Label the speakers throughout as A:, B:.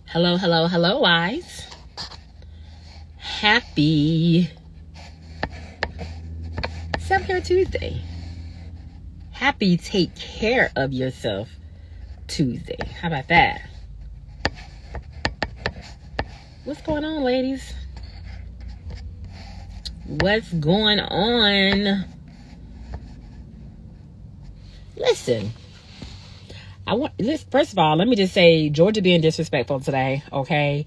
A: Hello, hello, hello, wives. Happy Self-Care Tuesday. Happy Take Care of Yourself Tuesday. How about that? What's going on, ladies? What's going on? Listen, first of all, let me just say, Georgia being disrespectful today, okay?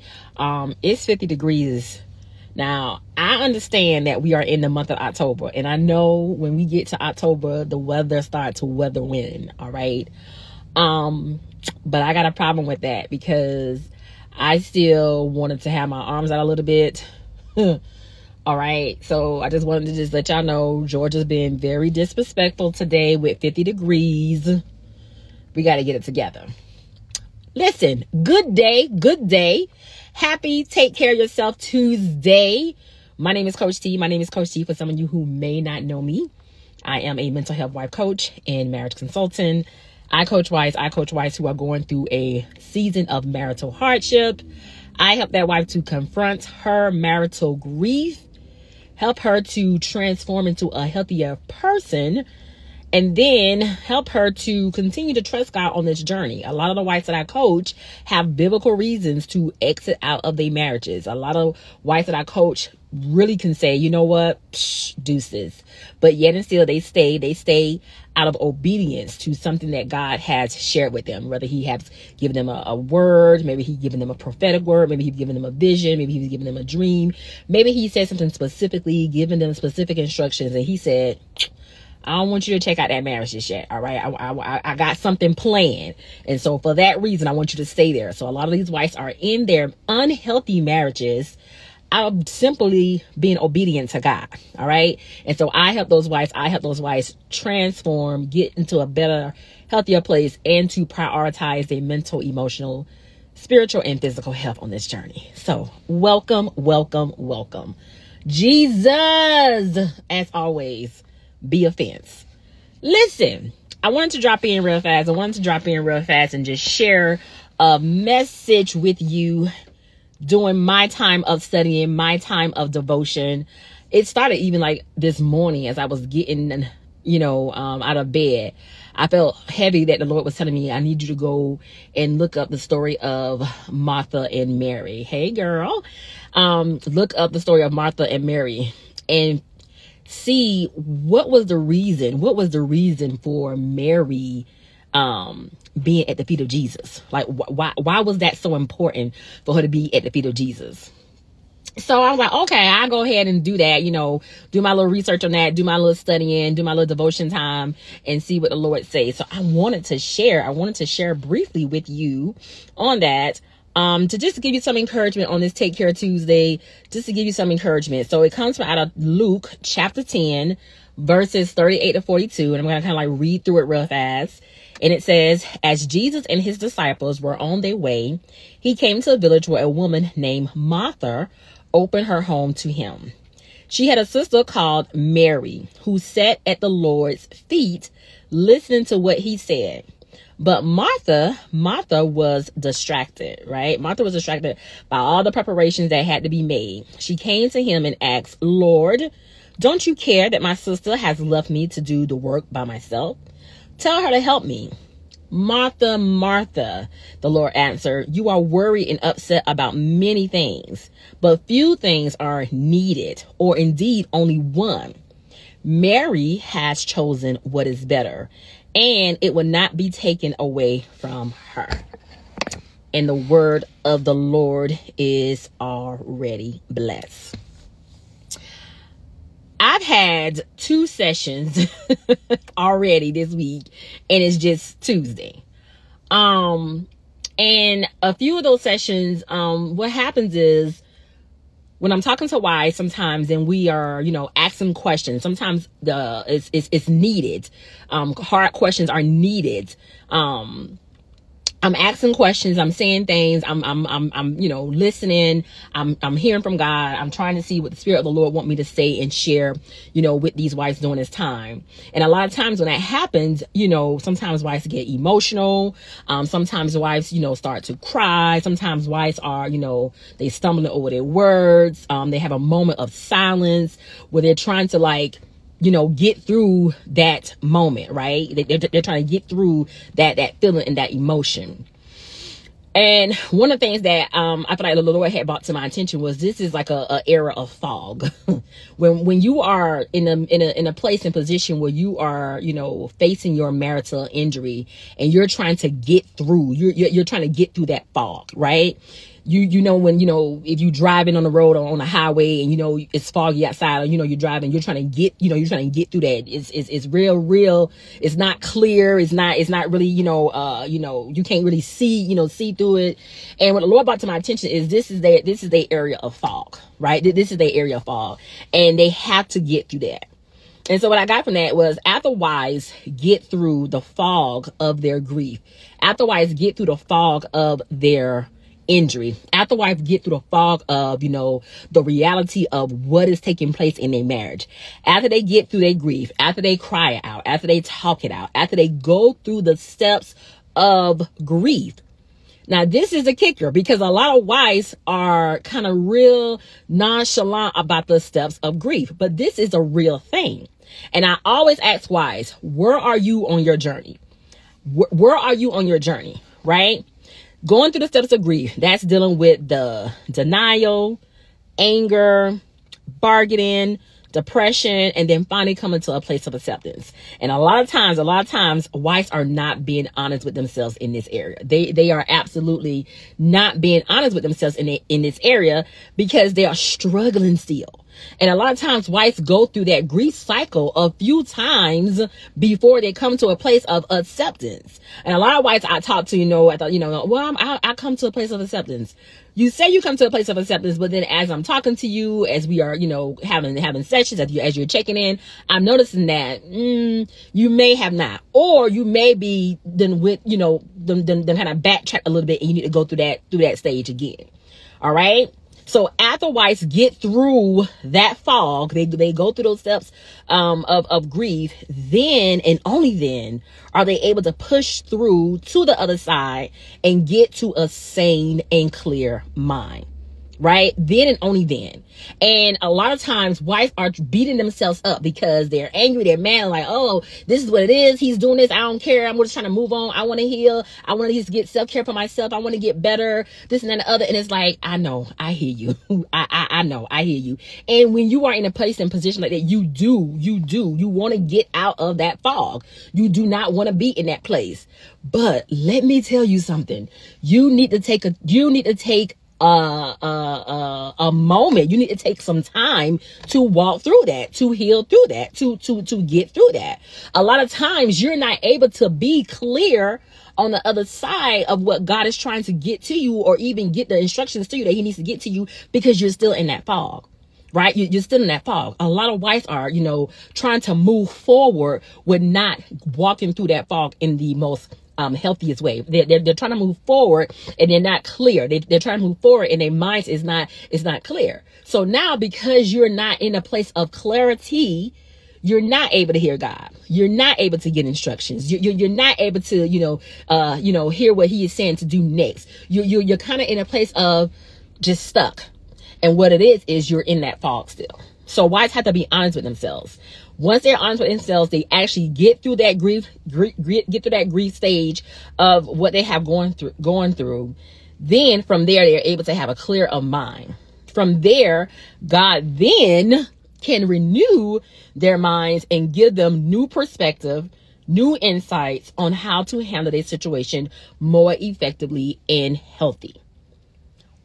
A: It's 50 degrees. Now, I understand that we are in the month of October, and I know when we get to October, the weather starts to weather wind, all right? But I got a problem with that because I still wanted to have my arms out a little bit. All right, so I just wanted to just let y'all know Georgia's been very disrespectful today with 50 degrees. We got to get it together. Listen, good day. Happy Take Care of Yourself Tuesday. My name is Coach T. My name is Coach T for some of you who may not know me. I am a mental health wife coach and marriage consultant. I coach wives who are going through a season of marital hardship. I help that wife to confront her marital grief, help her to transform into a healthier person, and then help her to continue to trust God on this journey. A lot of the wives that I coach have biblical reasons to exit out of their marriages. A lot of wives that I coach really can say, you know what, deuces. But yet and still they stay out of obedience to something that God has shared with them. Whether he has given them a word, maybe he's given them a prophetic word, maybe he's given them a vision, maybe he's given them a dream. Maybe he said something specifically, given them specific instructions, and he said, I don't want you to check out that marriage just yet. All right. I got something planned. And so for that reason, I want you to stay there. So a lot of these wives are in their unhealthy marriages out of simply being obedient to God. All right. And so I help those wives transform, get into a better, healthier place, and to prioritize their mental, emotional, spiritual, and physical health on this journey. So welcome. Jesus, as always, be a fence. Listen, I wanted to drop in real fast. And just share a message with you during my time of studying, my time of devotion. It started even like this morning as I was getting, out of bed. I felt heavy that the Lord was telling me, I need you to go and look up the story of Martha and Mary. Hey, girl. Look up the story of Martha and Mary and see what was the reason for Mary being at the feet of Jesus. Like, why was that so important for her to be at the feet of Jesus? So I was like, okay, I'll go ahead and do that, do my little research on that, do my little studying, do my little devotion time, and see what the Lord says. So I wanted to share briefly with you on that. To just give you some encouragement on this Take Care Tuesday, just to give you some encouragement. So it comes from out of Luke chapter 10, verses 38 to 42. And I'm going to kind of like read through it real fast. And it says, as Jesus and his disciples were on their way, he came to a village where a woman named Martha opened her home to him. She had a sister called Mary who sat at the Lord's feet listening to what he said. But Martha was distracted, right? Martha was distracted by all the preparations that had to be made. She came to him and asked, Lord, don't you care that my sister has left me to do the work by myself? Tell her to help me. Martha, Martha, the Lord answered, you are worried and upset about many things, but few things are needed, or indeed only one. Mary has chosen what is better, and it will not be taken away from her. And the word of the Lord is already blessed. I've had 2 sessions already this week, and it's just Tuesday. And a few of those sessions, what happens is when I'm talking to wives sometimes, and we are, asking questions, sometimes it's needed. Hard questions are needed. I'm asking questions. I'm saying things. I'm listening. I'm hearing from God. I'm trying to see what the Spirit of the Lord want me to say and share, with these wives during this time. And a lot of times when that happens, sometimes wives get emotional. Sometimes wives, start to cry. Sometimes wives are, they stumbling over their words. They have a moment of silence where they're trying to get through that moment, right? They're trying to get through that feeling and that emotion. And one of the things that I feel like the Lord had brought to my attention was this is like a era of fog. when you are in a place and position where you are, facing your marital injury and you're trying to get through, you're trying to get through that fog, right? When, if you driving on the road or on a highway and, it's foggy outside or, you're driving, you're trying to get through that. It's real. It's not clear. It's not really, you can't really see through it. And what the Lord brought to my attention is this is their area of fog, right? This is their area of fog, and they have to get through that. And so what I got from that was after wives get through the fog of their grief, after wives get through the fog of their injury, after wives get through the fog of, the reality of what is taking place in their marriage, after they get through their grief, after they cry it out, after they talk it out, after they go through the steps of grief. Now, this is a kicker because a lot of wives are kind of real nonchalant about the steps of grief, but this is a real thing. And I always ask wives, where are you on your journey? Where are you on your journey, right? Going through the steps of grief, that's dealing with the denial, anger, bargaining, depression, and then finally coming to a place of acceptance. And a lot of times, wives are not being honest with themselves in this area. They are absolutely not being honest with themselves in this area because they are struggling still. And a lot of times wives go through that grief cycle a few times before they come to a place of acceptance. And a lot of wives I talk to, I come to a place of acceptance. You say you come to a place of acceptance, but then as I'm talking to you, as we are, having sessions, as you're checking in, I'm noticing that you may have not, or you may be then with, them kind of backtrack a little bit, and you need to go through that stage again. All right. So after wives get through that fog, they go through those steps of grief, then and only then are they able to push through to the other side and get to a sane and clear mind. Right? Then and only then. And a lot of times wives are beating themselves up because they're angry, they're mad, like, oh, this is what it is. He's doing this. I don't care. I'm just trying to move on. I want to heal. I want to just get self-care for myself. I want to get better, this and that and the other. And it's like, I know, I hear you. I know, I hear you. And when you are in a place and position like that, you want to get out of that fog. You do not want to be in that place. But let me tell you something. You need to take a moment. You need to take some time to walk through that, to heal through that, to get through that. A lot of times you're not able to be clear on the other side of what God is trying to get to you, or even get the instructions to you that he needs to get to you, because you're still in that fog. Right? You're still in that fog. A lot of wives are, trying to move forward with not walking through that fog in the most healthiest way. They're trying to move forward and they're not clear. They're trying to move forward and their minds is not clear. So now, because you're not in a place of clarity, you're not able to hear God. You're not able to get instructions. You're not able to, hear what he is saying to do next. You're kind of in a place of just stuck. And what it is you're in that fog still. So wives have to be honest with themselves. Once they're honest with themselves, they actually get through that grief stage of what they have going through. Then from there, they're able to have a clear of mind. From there, God then can renew their minds and give them new perspective, new insights on how to handle their situation more effectively and healthy.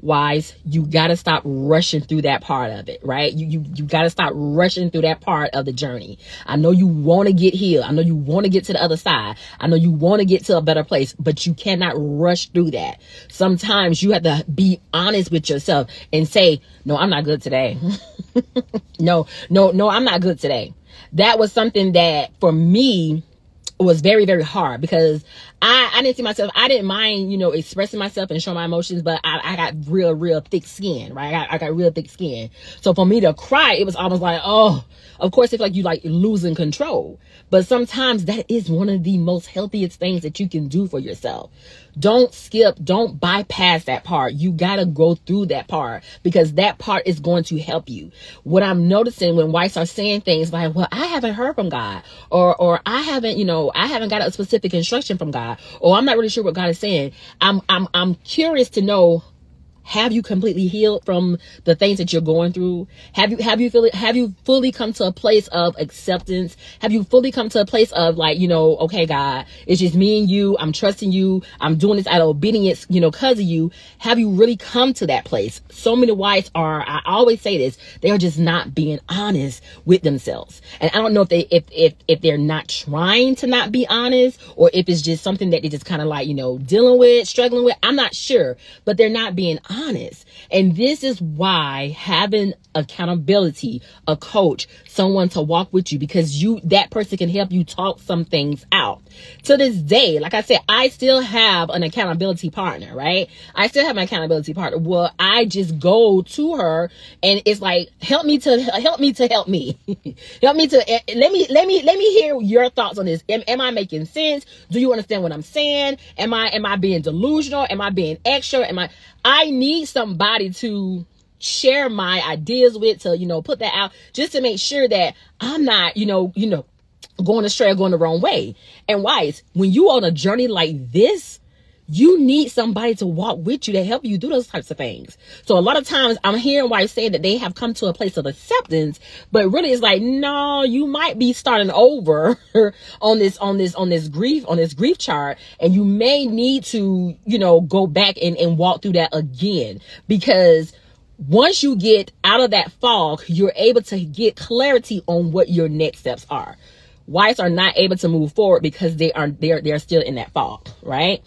A: Wives, you got to stop rushing through that part of it, right? You got to stop rushing through that part of the journey. I know you want to get healed. I know you want to get to the other side. I know you want to get to a better place, but you cannot rush through that. Sometimes you have to be honest with yourself and say, no, I'm not good today. No, I'm not good today. That was something that for me was very, very hard, because I didn't see myself. I didn't mind, expressing myself and showing my emotions, but I got real thick skin, right? I got real thick skin. So for me to cry, it was almost like, oh, of course, it's like you like losing control. But sometimes that is one of the most healthiest things that you can do for yourself. Don't skip, don't bypass that part. You got to go through that part because that part is going to help you. What I'm noticing when wives are saying things like, well, I haven't heard from God, or I haven't got a specific instruction from God, or I'm not really sure what God is saying. I'm curious to know, have you completely healed from the things that you're going through? Have you fully come to a place of acceptance? Have you fully come to a place of like, okay, God, it's just me and you. I'm trusting you. I'm doing this out of obedience, because of you. Have you really come to that place? So many wives I always say this, they are just not being honest with themselves. And I don't know if they're not trying to not be honest, or if it's just something that they just kind of like, dealing with, struggling with. I'm not sure, but they're not being honest. And this is why having accountability, a coach, someone to walk with you, because that person can help you talk some things out. To this day, like I said, I still have an accountability partner, right? I still have my accountability partner. Well, I just go to her and it's like, help me to help me. Help me to, let me hear your thoughts on this. Am I making sense? Do you understand what I'm saying? Am I being delusional? Am I being extra? I need somebody to share my ideas with, to, put that out, just to make sure that I'm not, going astray or going the wrong way. And wives, when you on a journey like this, you need somebody to walk with you to help you do those types of things. So a lot of times I'm hearing wives saying that they have come to a place of acceptance, but really it's like, no, you might be starting over on this grief chart, and you may need to, go back and walk through that again, because once you get out of that fog, you're able to get clarity on what your next steps are. Wives are not able to move forward because they're still in that fog, right?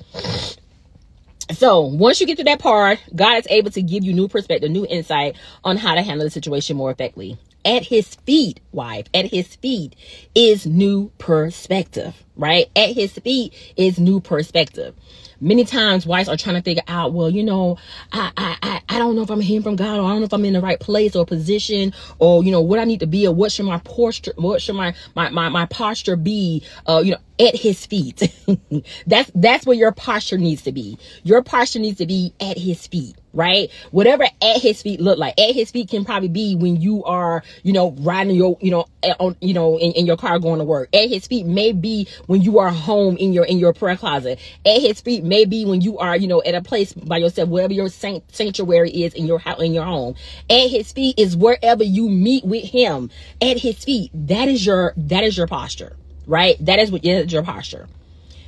A: So once you get to that part, God is able to give you new perspective, new insight on how to handle the situation more effectively. At his feet, wife, at his feet is new perspective, right? At his feet is new perspective. Many times wives are trying to figure out, well, I don't know if I'm hearing from God, or I don't know if I'm in the right place or position, or, what I need to be, or what should my posture, my posture be, at his feet. That's where your posture needs to be. Your posture needs to be at his feet, right? Whatever at his feet look like. At his feet can probably be when you are, riding your, in your car going to work. At his feet may be when you are home in your prayer closet. At his feet may be when you are, at a place by yourself, wherever your sanctuary is in your house, in your home. At his feet is wherever you meet with him. At his feet, that is your posture. Right? That is your posture.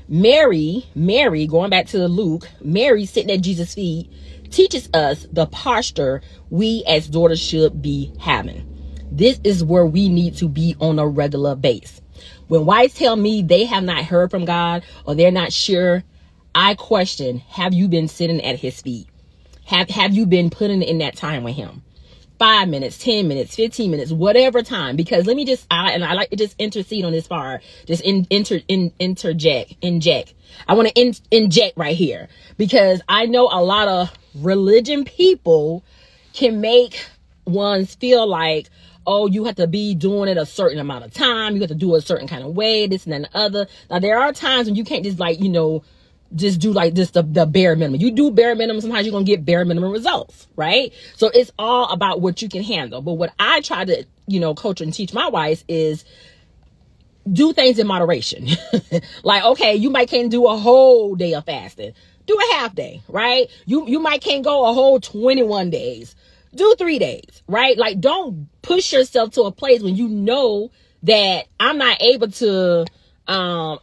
A: Mary, going back to Luke, Mary sitting at Jesus' feet teaches us the posture we as daughters should be having. This is where we need to be on a regular basis. When wives tell me they have not heard from God, or they're not sure, I question, have you been sitting at his feet? Have you been putting in that time with him? 5 minutes, 10 minutes, 15 minutes, whatever time. Because let me just, I like to just intercede on this part. Just inject. I want to inject right here, because I know a lot of religion people can make ones feel like, oh, you have to be doing it a certain amount of time. You have to do it a certain kind of way, this and that and the other. Now, there are times when you can't just like, just do like this, the bare minimum. You do bare minimum, sometimes you're going to get bare minimum results, right? So it's all about what you can handle. But what I try to, coach and teach my wives is do things in moderation. Like, okay, you might can't do a whole day of fasting. Do a half day, right? You might can't go a whole 21 days. Do 3 days, right? Like, don't push yourself to a place when you know that I'm not able to do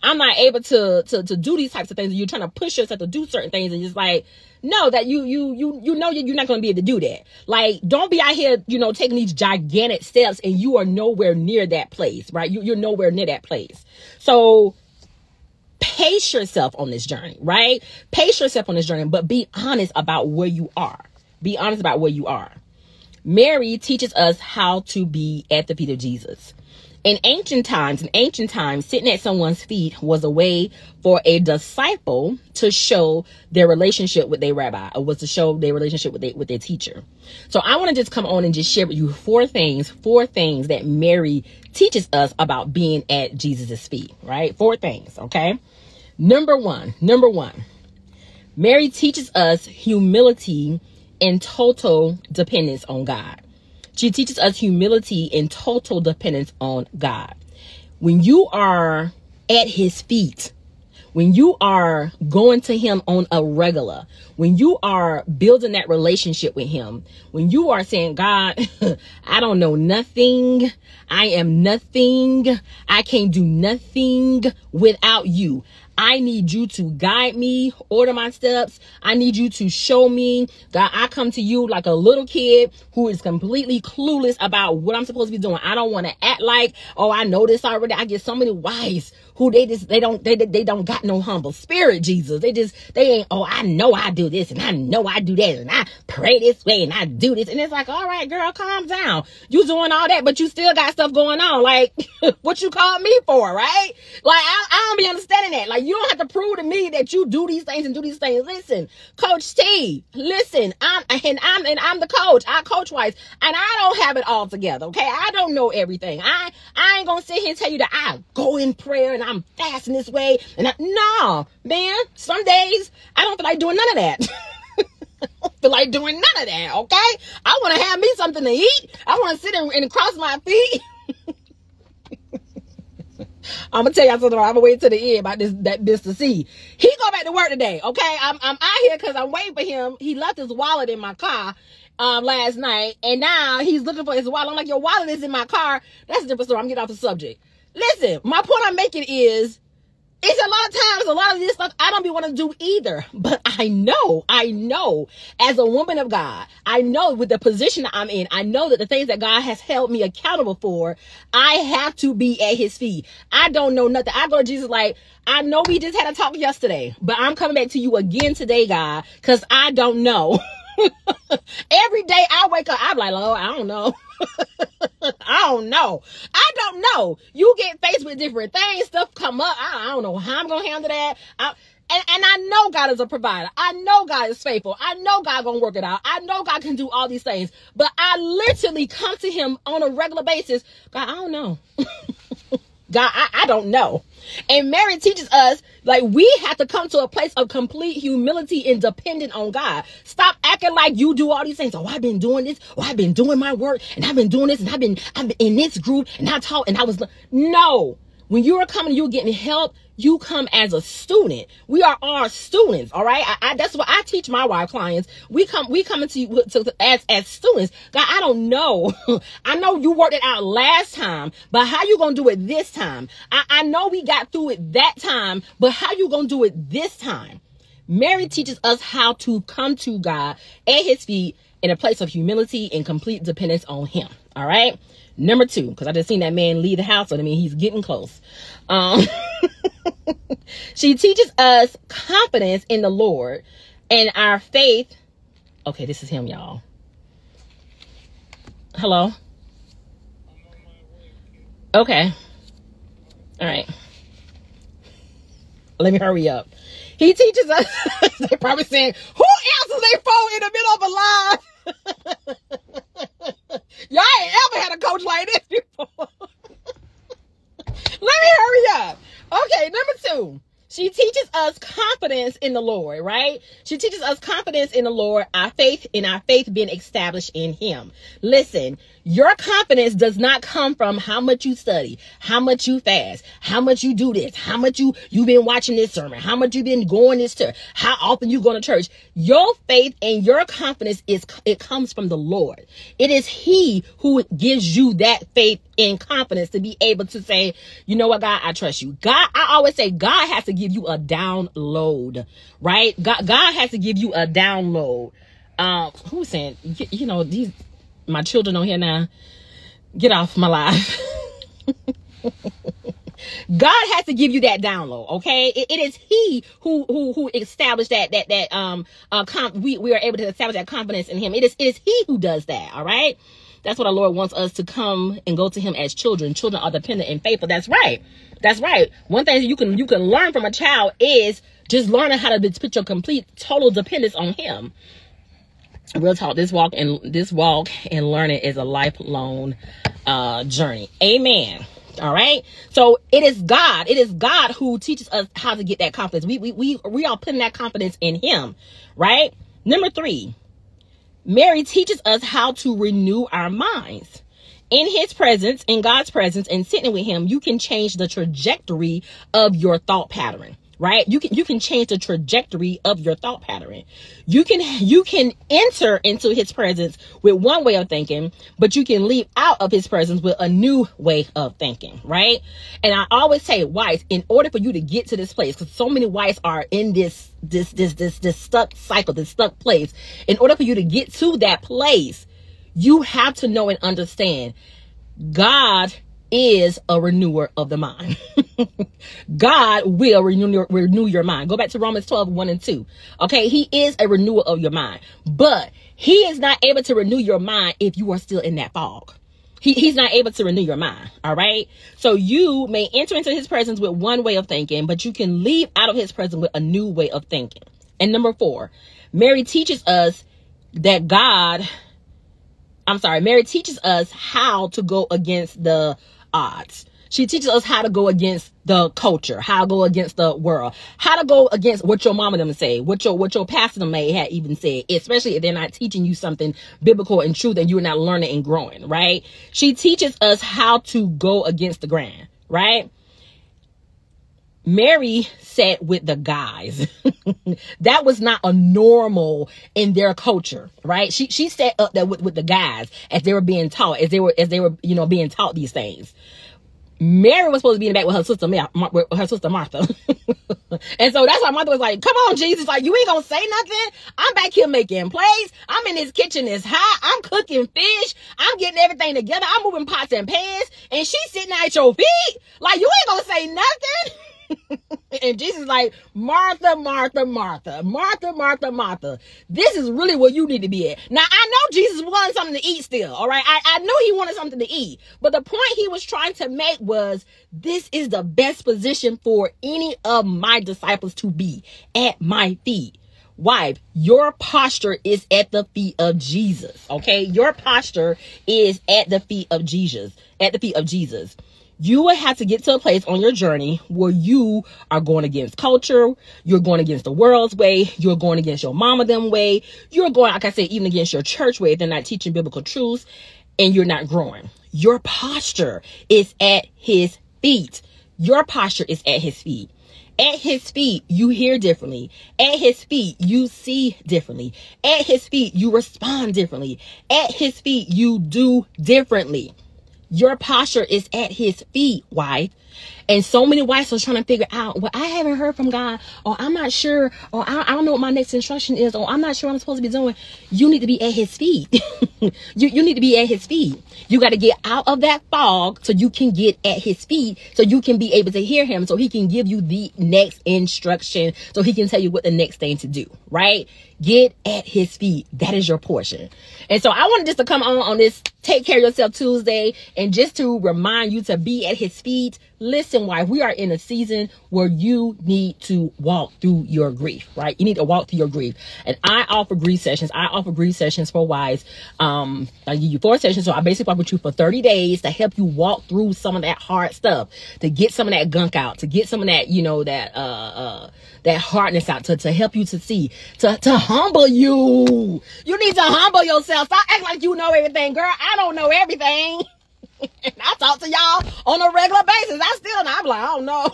A: these types of things. You're trying to push yourself to do certain things, and just like, no, that you know you're not going to be able to do that. Like, don't be out here, taking these gigantic steps and you are nowhere near that place, right? You're nowhere near that place. So pace yourself on this journey, right? Pace yourself on this journey, but be honest about where you are. Be honest about where you are. Mary teaches us how to be at the feet of Jesus. In ancient times, sitting at someone's feet was a way for a disciple to show their relationship with their rabbi, or was to show their relationship with their teacher. So I want to just come on and just share with you four things that Mary teaches us about being at Jesus's feet, right? 4 things, okay? Number one, Mary teaches us humility and total dependence on God. She teaches us humility and total dependence on God. When you are at his feet, when you are going to him on a regular, when you are building that relationship with him, when you are saying, God, I don't know nothing. I am nothing. I can't do nothing without you. I need you to guide me, order my steps. I need you to show me. God, I come to you like a little kid who is completely clueless about what I'm supposed to be doing. I don't want to act like, oh, I know this already. I get so many wives who they don't got no humble spirit, Jesus. They ain't, oh, I know I do this and I know I do that and I pray this way and I do this. And it's like, all right, girl, calm down. You doing all that, but you still got stuff going on. Like, what you called me for, right? Like, I don't be understanding that. Like, you don't have to prove to me that you do these things and do these things. Listen, Coach T, listen, I'm the coach. I coach wives, and I don't have it all together. Okay, I don't know everything. I ain't gonna sit here and tell you that I go in prayer and I'm fasting this way. And no, man, some days I don't feel like doing none of that. I don't feel like doing none of that. Okay, I want to have me something to eat. I want to sit and cross my feet. I'm gonna tell y'all something. I'm gonna wait till the end about that Mr. C. He go back to work today. Okay, I'm out here because I'm waiting for him. He left his wallet in my car last night, and now he's looking for his wallet. I'm like, your wallet is in my car. That's a different story. I'm getting off the subject. Listen, my point I'm making is, it's a lot of times, a lot of this stuff I don't be want to do either. But I know, as a woman of God, I know with the position that I'm in, I know that the things that God has held me accountable for, I have to be at his feet. I don't know nothing. I go to Jesus like, I know we just had a talk yesterday, but I'm coming back to you again today, God, because I don't know. Every day I wake up, I'm like, Lord, I don't know. I don't know. You get faced with different things, stuff come up. I don't know how I'm gonna handle that. And I know God is a provider. I know God is faithful. I know God gonna work it out. I know God can do all these things. But I literally come to him on a regular basis. God, I don't know. God, I don't know. And Mary teaches us, like, we have to come to a place of complete humility and dependent on God. Stop acting like you do all these things. Oh, I've been doing this. Oh, I've been doing my work. And I've been doing this. And I've been in this group. And I taught. And I was. No. When you are coming, you're getting help. You come as a student. We are all students, all right? That's what I teach my wife clients. We come into you as students. God, I don't know. I know you worked it out last time, but how you gonna do it this time? I know we got through it that time, but how you gonna do it this time? Mary teaches us how to come to God at his feet in a place of humility and complete dependence on him, all right? Number 2, because I just seen that man leave the house, so I mean, he's getting close. She teaches us confidence in the Lord and our faith. Okay, this is him, y'all. Hello? Okay. All right. Let me hurry up. He teaches us. They're probably saying, who answers their phone in the middle of a live? Y'all ain't ever had a coach like this before. Let me hurry up. Okay, number 2. She teaches us confidence in the Lord, right? She teaches us confidence in the Lord, our faith being established in him. Listen, your confidence does not come from how much you study, how much you fast, how much you do this, how much you've been watching this sermon, how much you've been going this church, how often you go to church. Your faith and your confidence it comes from the Lord. It is he who gives you that faith and confidence to be able to say, you know what, God, I trust you. God, I always say God has to give you a download, right? God has to give you a download. Who's saying, you know, my children on here now, get off my life. God has to give you that download, okay? It is he who established we are able to establish that confidence in him. It is he who does that, all right? That's what our Lord wants us to come and go to him as children. Children are dependent and faithful. That's right. That's right. One thing you can learn from a child is just learning how to put your complete total dependence on him. Real talk, this walk and learning is a lifelong journey. Amen. All right. So it is God who teaches us how to get that confidence. We are putting that confidence in him, right? Number 3, Mary teaches us how to renew our minds. In his presence, in God's presence, and sitting with him, you can change the trajectory of your thought pattern, right? You can change the trajectory of your thought pattern. You can enter into his presence with one way of thinking, but you can leave out of his presence with a new way of thinking, right? And I always say, wives, in order for you to get to this place, because so many wives are in this stuck cycle, this stuck place. In order for you to get to that place, you have to know and understand God is a renewer of the mind. God will renew your mind. Go back to Romans 12:1-2. Okay, he is a renewer of your mind, but he is not able to renew your mind if you are still in that fog. He's not able to renew your mind. All right. So you may enter into his presence with one way of thinking, but you can leave out of his presence with a new way of thinking. And number 4, Mary teaches us Mary teaches us how to go against the odds. She teaches us how to go against the culture, how to go against the world, how to go against what your mama them say, what your pastor may have even said, especially if they're not teaching you something biblical and true that you're not learning and growing, right? She teaches us how to go against the grain, right? Mary sat with the guys. That was not a normal in their culture, right? She sat up there with the guys as they were being taught, as they were being taught these things. Mary was supposed to be in the back with her sister Martha. And so that's why Martha was like, come on, Jesus, like, you ain't gonna say nothing. I'm back here making plays. I'm in this kitchen is hot. I'm cooking fish. I'm getting everything together. I'm moving pots and pans. And she's sitting at your feet. Like, you ain't gonna say nothing. And Jesus is like, Martha, Martha, Martha, Martha, Martha, Martha. This is really where you need to be at. Now, I know Jesus wanted something to eat still, all right? I knew he wanted something to eat. But the point he was trying to make was, this is the best position for any of my disciples to be, at my feet. Wife, your posture is at the feet of Jesus, okay? Your posture is at the feet of Jesus, You will have to get to a place on your journey where you are going against culture. You're going against the world's way. You're going against your mama them way. You're going, like I said, even against your church way if they're not teaching biblical truths and you're not growing. Your posture is at his feet. Your posture is at his feet. At his feet, you hear differently. At his feet, you see differently. At his feet, you respond differently. At his feet, you do differently. Your posture is at his feet, wife. And so many wives are trying to figure out, well, I haven't heard from God, or I'm not sure, or I don't know what my next instruction is, or I'm not sure what I'm supposed to be doing. You need to be at his feet. you need to be at his feet. You got to get out of that fog so you can get at his feet, so you can be able to hear him, so he can give you the next instruction, so he can tell you what the next thing to do, right? Get at his feet. That is your portion. And so I wanted just to come on this Take Care of Yourself Tuesday, and just to remind you to be at his feet. Listen, wife, we are in a season where you need to walk through your grief, right? You need to walk through your grief. And I offer grief sessions. I offer grief sessions for wives. I give you 4 sessions. So I basically work with you for 30 days to help you walk through some of that hard stuff, to get some of that gunk out, to get some of that, that hardness out, to help you to see, to humble you. You need to humble yourself. Stop acting like you know everything, girl. I don't know everything. And I talk to y'all on a regular basis. I'm like, I don't know.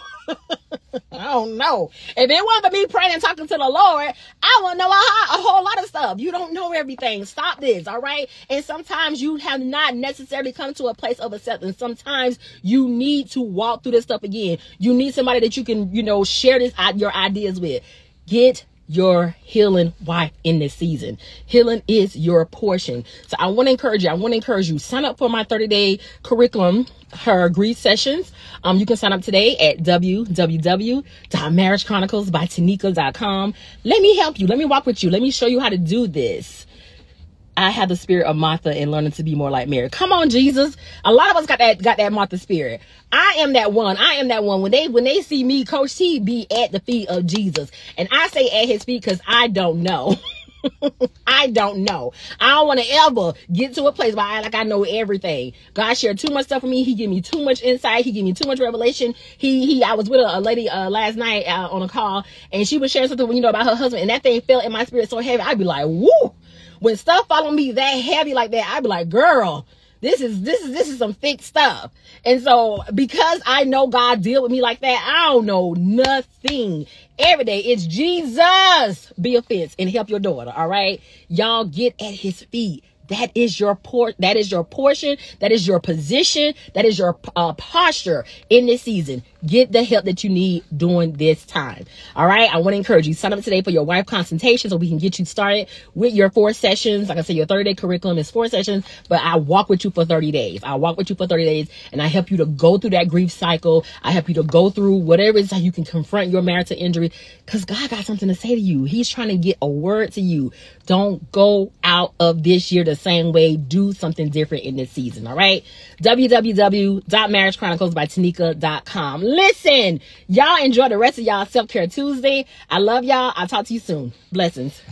A: I don't know. If it wasn't for me praying and talking to the Lord, I wouldn't know a whole lot of stuff. You don't know everything. Stop this, all right? And sometimes you have not necessarily come to a place of acceptance. Sometimes you need to walk through this stuff again. You need somebody that you can, share your ideas with. Get your healing wife in this season. Healing is your portion. So I want to encourage you. Sign up for my 30-day curriculum, her grief sessions. You can sign up today at www.marriagechroniclesbytanika.com. Let me help you. Let me walk with you. Let me show you how to do this. I have the spirit of Martha and learning to be more like Mary. Come on, Jesus. A lot of us got that Martha spirit. I am that one. I am that one. When they see me, Coach T, be at the feet of Jesus. And I say at his feet because I don't know. I don't know. I don't want to ever get to a place where I know everything. God shared too much stuff with me. He gave me too much insight. He gave me too much revelation. I was with a lady last night on a call, and she was sharing something about her husband, and that thing felt in my spirit so heavy. I'd be like, woo! When stuff follow me that heavy like that, I'd be like, girl, this is some thick stuff. And so because I know God deal with me like that, I don't know nothing. Every day it's Jesus. Be a fence and help your daughter. All right. Y'all get at his feet. That is your that is your portion. That is your position. That is your posture in this season. Get the help that you need during this time. All right. I want to encourage you. Sign up today for your wife consultation so we can get you started with your 4 sessions. Like I said, your 30-day curriculum is 4 sessions, but I walk with you for 30 days. I walk with you for 30 days and I help you to go through that grief cycle. I help you to go through whatever it is so you can confront your marital injury, because God got something to say to you. He's trying to get a word to you. Don't go out of this year the same way. Do something different in this season. All right. www.marriagechroniclesbytanika.com. Listen, y'all enjoy the rest of y'all Self-Care Tuesday. I love y'all. I'll talk to you soon. Blessings.